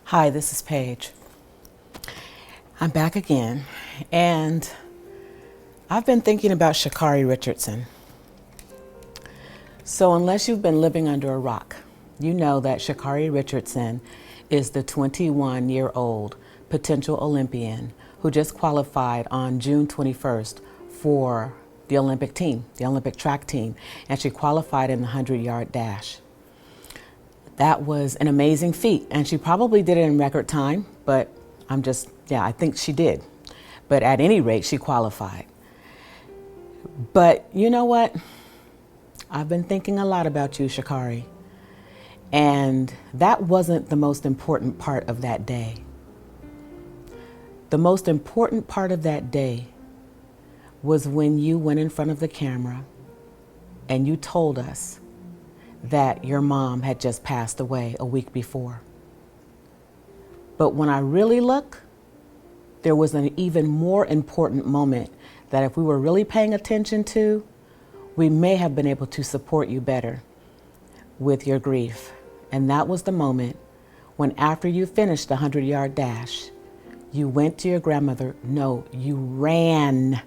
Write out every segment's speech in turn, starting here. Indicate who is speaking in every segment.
Speaker 1: Hi, this is Paige. I'm back again, and I've been thinking about Sha'Carri Richardson. So unless you've been living under a rock, you know that Sha'Carri Richardson is the 21-year-old potential Olympian who just qualified on June 21st for the Olympic team, the Olympic track team, and she qualified in the 100-yard dash. That was an amazing feat, and she probably did it in record time, but I think she did. But at any rate, she qualified. But you know what? I've been thinking a lot about you, Sha'Carri, and that wasn't the most important part of that day. The most important part of that day was when you went in front of the camera and you told us that your mom had just passed away a week before. But when I really look, there was an even more important moment that if we were really paying attention to, we may have been able to support you better with your grief. And that was the moment when after you finished the 100-yard dash, you went to your grandmother. No, you ran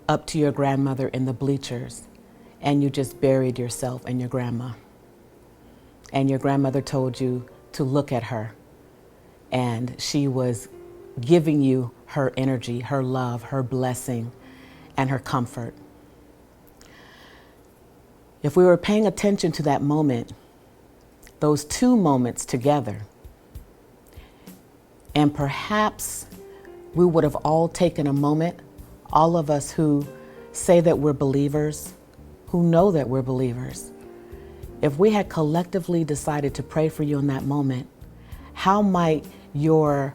Speaker 1: up to your grandmother in the bleachers and you just buried yourself and your grandma. And your grandmother told you to look at her. And she was giving you her energy, her love, her blessing, and her comfort. If we were paying attention to that moment, those two moments together, and perhaps we would have all taken a moment, all of us who say that we're believers, who know that we're believers, if we had collectively decided to pray for you in that moment, how might your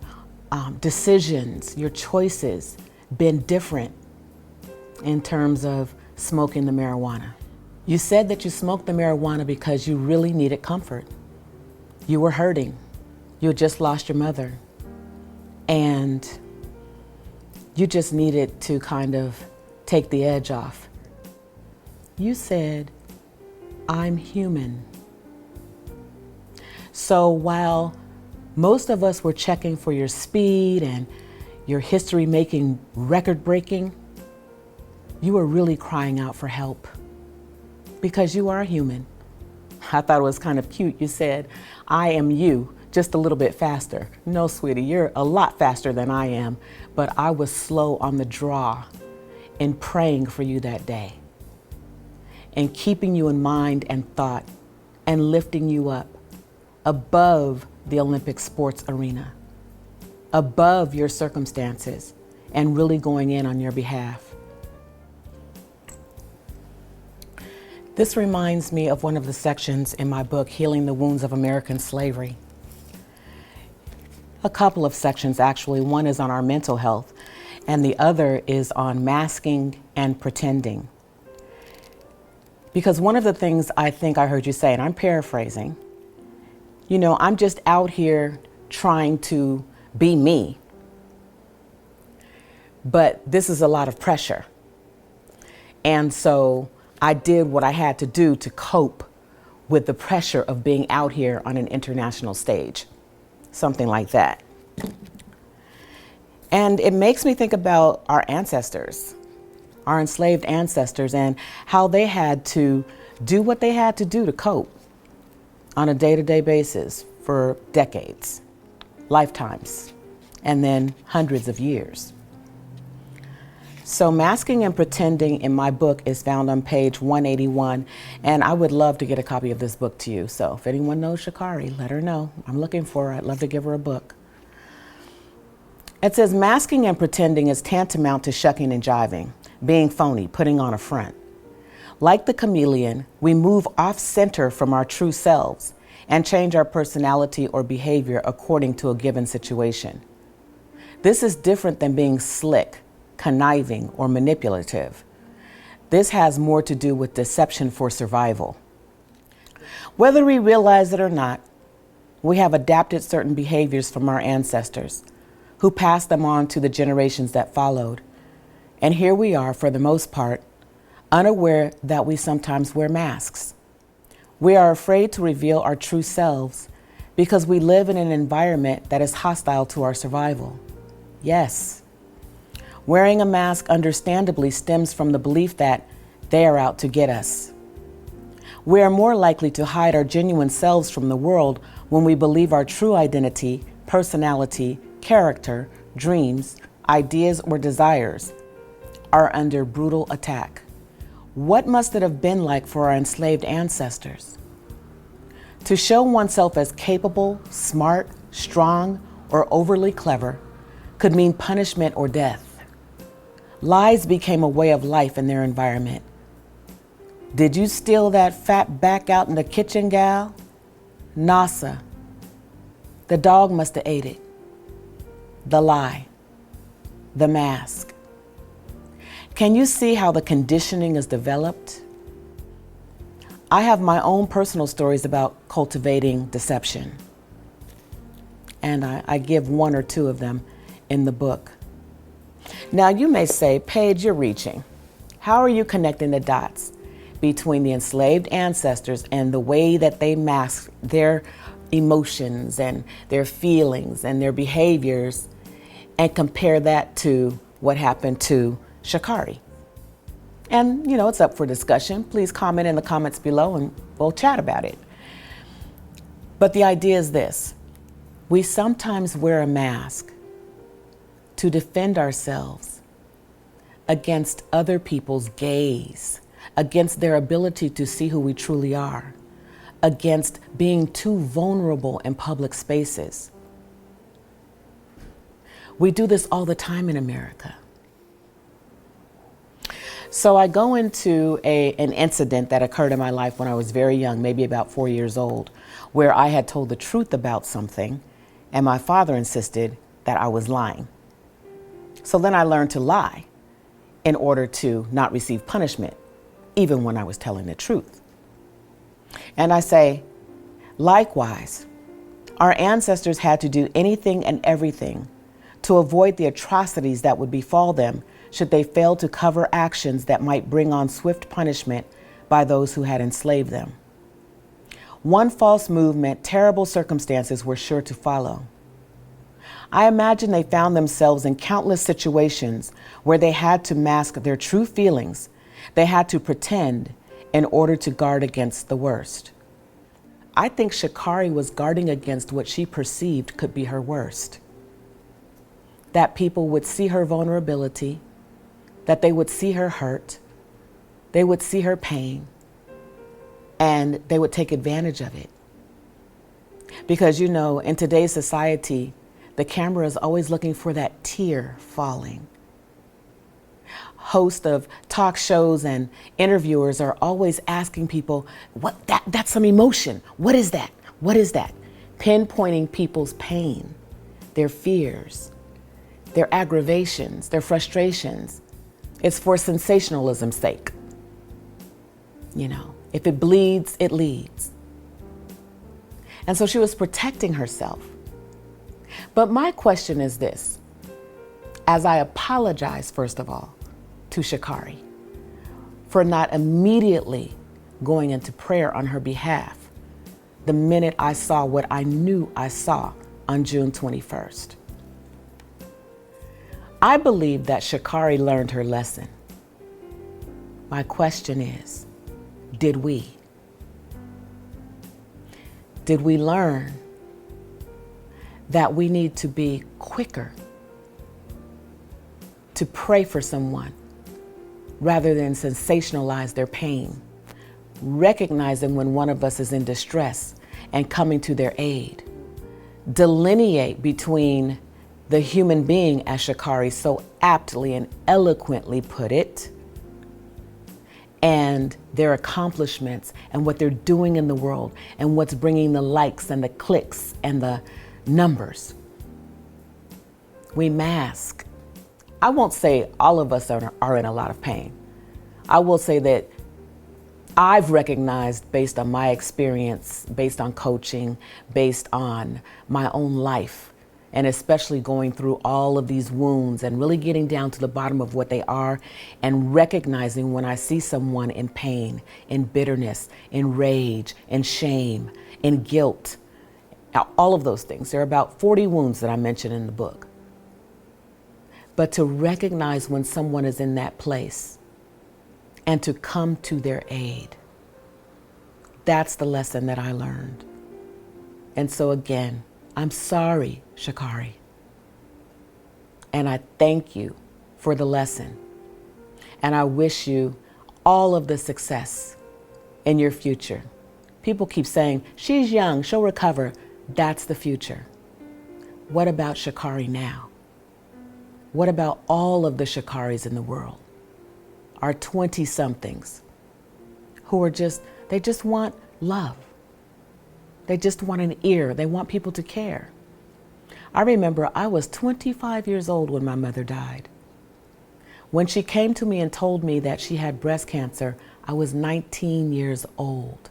Speaker 1: decisions, your choices been different in terms of smoking the marijuana? You said that you smoked the marijuana because you really needed comfort. You were hurting. You had just lost your mother. And you just needed to kind of take the edge off. You said, I'm human. So while most of us were checking for your speed and your history making record breaking, you were really crying out for help because you are human. I thought it was kind of cute. You said, I am you, just a little bit faster. No, sweetie, you're a lot faster than I am, but I was slow on the draw in praying for you that day and keeping you in mind and thought and lifting you up above the Olympic sports arena, above your circumstances, and really going in on your behalf. This reminds me of one of the sections in my book, Healing the Wounds of American Slavery. A couple of sections, actually. One is on our mental health, and the other is on masking and pretending. Because one of the things I think I heard you say, and I'm paraphrasing, you know, I'm just out here trying to be me, but this is a lot of pressure. And so I did what I had to do to cope with the pressure of being out here on an international stage, something like that. And it makes me think about our ancestors, our enslaved ancestors, and how they had to do what they had to do to cope on a day-to-day basis for decades, lifetimes, and then hundreds of years. So masking and pretending in my book is found on page 181, and I would love to get a copy of this book to you. So if anyone knows Sha'Carri, let her know. I'm looking for her. I'd love to give her a book. It says, masking and pretending is tantamount to shucking and jiving, being phony, putting on a front. Like the chameleon, we move off center from our true selves and change our personality or behavior according to a given situation. This is different than being slick, conniving, or manipulative. This has more to do with deception for survival. Whether we realize it or not, we have adapted certain behaviors from our ancestors, who passed them on to the generations that followed. And here we are, for the most part, unaware that we sometimes wear masks. We are afraid to reveal our true selves because we live in an environment that is hostile to our survival. Yes, wearing a mask understandably stems from the belief that they are out to get us. We are more likely to hide our genuine selves from the world when we believe our true identity, personality, character, dreams, ideas, or desires are under brutal attack. What must it have been like for our enslaved ancestors? To show oneself as capable, smart, strong, or overly clever could mean punishment or death. Lies became a way of life in their environment. Did you steal that fat back out in the kitchen, gal? Nasa. The dog must have ate it. The lie. The mask. Can you see how the conditioning is developed? I have my own personal stories about cultivating deception, and I give one or two of them in the book. Now you may say, Paige, you're reaching. How are you connecting the dots between the enslaved ancestors and the way that they mask their emotions and their feelings and their behaviors and compare that to what happened to Sha'Carri? And, it's up for discussion. Please comment in the comments below and we'll chat about it. But the idea is this: we sometimes wear a mask to defend ourselves against other people's gaze, against their ability to see who we truly are, against being too vulnerable in public spaces. We do this all the time in America. So I go into an incident that occurred in my life when I was very young, maybe about 4 years old, where I had told the truth about something and my father insisted that I was lying. So then I learned to lie in order to not receive punishment, even when I was telling the truth. And I say, likewise, our ancestors had to do anything and everything to avoid the atrocities that would befall them should they fail to cover actions that might bring on swift punishment by those who had enslaved them. One false movement, terrible circumstances were sure to follow. I imagine they found themselves in countless situations where they had to mask their true feelings. They had to pretend in order to guard against the worst. I think Sha'Carri was guarding against what she perceived could be her worst. That people would see her vulnerability, that they would see her hurt, they would see her pain, and they would take advantage of it. Because, in today's society, the camera is always looking for that tear falling. Hosts of talk shows and interviewers are always asking people, that's some emotion. What is that? What is that? Pinpointing people's pain, their fears, their aggravations, their frustrations. It's for sensationalism's sake. If it bleeds, it leads. And so she was protecting herself. But my question is this: as I apologize, first of all, to Sha'Carri for not immediately going into prayer on her behalf the minute I saw what I knew I saw on June 21st. I believe that Sha'Carri learned her lesson. My question is, did we? Did we learn that we need to be quicker to pray for someone rather than sensationalize their pain, recognizing when one of us is in distress and coming to their aid, delineate between the human being, as Sha'Carri so aptly and eloquently put it, and their accomplishments and what they're doing in the world and what's bringing the likes and the clicks and the numbers. We mask. I won't say all of us are in a lot of pain. I will say that I've recognized, based on my experience, based on coaching, based on my own life, and especially going through all of these wounds and really getting down to the bottom of what they are and recognizing when I see someone in pain, in bitterness, in rage, in shame, in guilt, all of those things. There are about 40 wounds that I mention in the book. But to recognize when someone is in that place and to come to their aid, that's the lesson that I learned. And so again, I'm sorry, Sha'Carri. And I thank you for the lesson. And I wish you all of the success in your future. People keep saying, she's young, she'll recover. That's the future. What about Sha'Carri now? What about all of the Sha'Carris in the world? Our 20-somethings who are they just want love. They just want an ear. They want people to care. I remember I was 25 years old when my mother died. When she came to me and told me that she had breast cancer, I was 19 years old.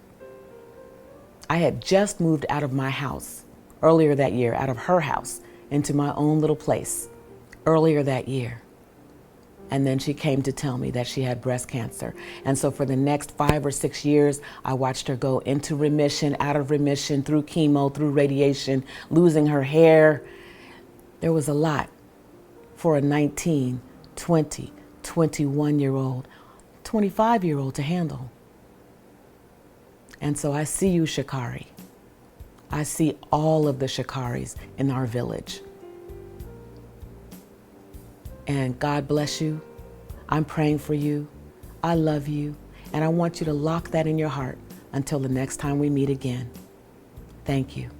Speaker 1: I had just moved out of my house earlier that year, out of her house, into my own little place earlier that year. And then she came to tell me that she had breast cancer. And so for the next 5 or 6 years, I watched her go into remission, out of remission, through chemo, through radiation, losing her hair. There was a lot for a 19, 20, 21-year-old, 25-year-old to handle. And so I see you, Sha'Carri. I see all of the Sha'Carris in our village. And God bless you. I'm praying for you. I love you. And I want you to lock that in your heart until the next time we meet again. Thank you.